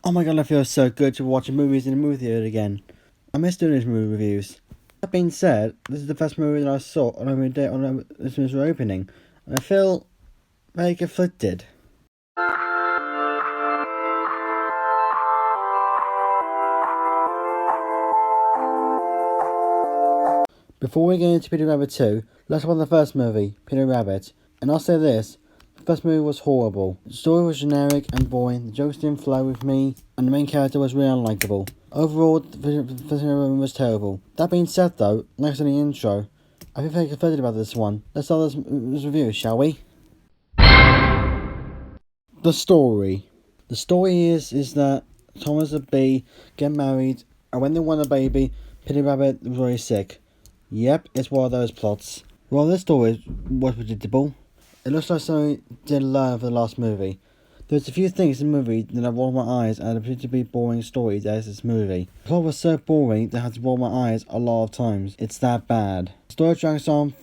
Oh my god, I feel so good to watch movies in a movie theater again. I miss doing these movie reviews. That being said, this is the first movie that I saw on opening day on this movie's opening, and I feel very conflicted. Before we get into Peter Rabbit 2, let's talk about the first movie, Peter Rabbit. And I'll say this, the first movie was horrible. The story was generic and boring, the jokes didn't flow with me, and the main character was really unlikable. Overall, the first movie was terrible. That being said though, like I said in the intro, I feel very conflicted about this one. Let's start this review, shall we? The story. The story is that Thomas and Bee get married, and when they want a baby, Peter Rabbit was very sick. Yep, it's one of those plots. Well, this story was predictable. It looks like something did learn for the last movie. There's a few things in the movie that have rolled my eyes and appear to be boring stories as this movie. The plot was so boring that I had to roll my eyes a lot of times. It's that bad. The story drags on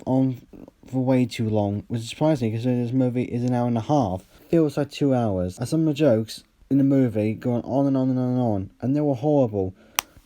for way too long, which is surprising considering this movie is an hour and a half. It feels like 2 hours. And some of the jokes in the movie go on and on and on and on, and they were horrible.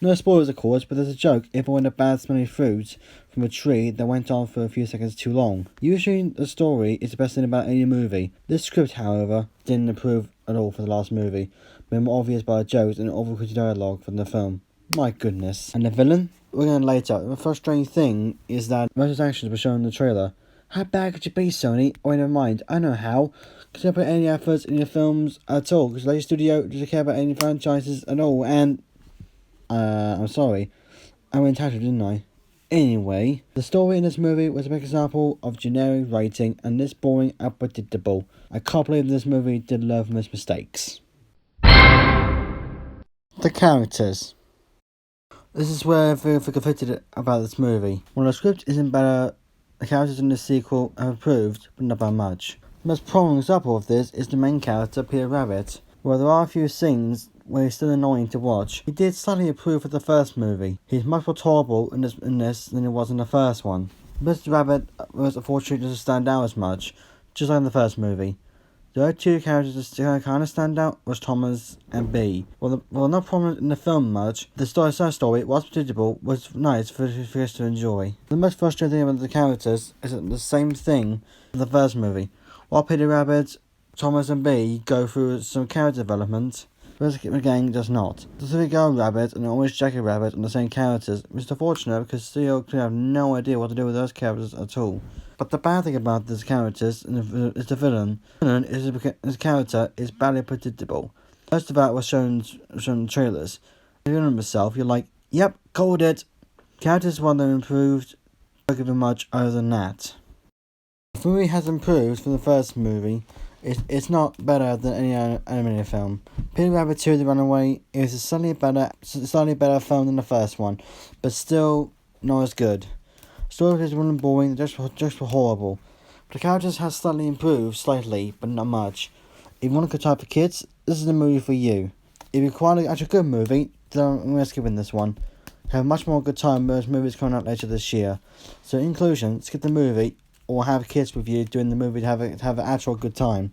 No spoilers, of course, but there's a joke everyone a bad smelly fruit from a tree that went on for a few seconds too long. Usually, the story is the best thing about any movie. This script, however, didn't improve at all for the last movie, made more obvious by the jokes and overcooked dialogue from the film. My goodness. And the villain? We're going to later. The frustrating thing is that most of his actions were shown in the trailer. How bad could you be, Sony? Oh, never mind. I know how. Because you don't put any efforts in your films at all. Because your studio doesn't care about any franchises at all. And I'm sorry. I went entitled, didn't I? Anyway, the story in this movie was a big example of generic writing and this boring and predictable. I can't believe this movie did learn from its mistakes. The characters. This is where I feel conflicted about this movie. While the script isn't better, the characters in the sequel have improved, but not by much. The most prominent example of this is the main character, Peter Rabbit. While there are a few scenes where he's still annoying to watch, he did slightly improve with the first movie. He's much more tolerable in this than he was in the first one. Mr. Rabbit was unfortunately doesn't stand out as much, just like in the first movie. The other two characters that kind of stand out was Thomas and Bee. While not prominent in the film much, the story was predictable, was nice for us to enjoy. The most frustrating thing about the characters is that the same thing in the first movie. While Peter Rabbit, Thomas and Bee go through some character development, the rest of the gang does not. The three girl rabbit and the orange jacket rabbit are the same characters, which is unfortunate because studio clearly have no idea what to do with those characters at all. But the bad thing about these characters is the villain. The villain is his character is badly predictable. Most of that was shown in the trailers. If you know himself, you're like, yep, called it. Characters one that improved, don't give him much other than that. The movie has improved from the first movie. It's not better than any animated film. Peter Rabbit 2: The Runaway is a slightly better film than the first one, but still not as good. The story is really boring, the jokes were horrible. The characters have slightly improved, but not much. If you want a good time for kids, this is the movie for you. If you require an actual good movie, then I'm going to skip in this one. Have much more good time with movies coming out later this year. So in conclusion, skip the movie, or have kids with you during the movie to have an actual good time.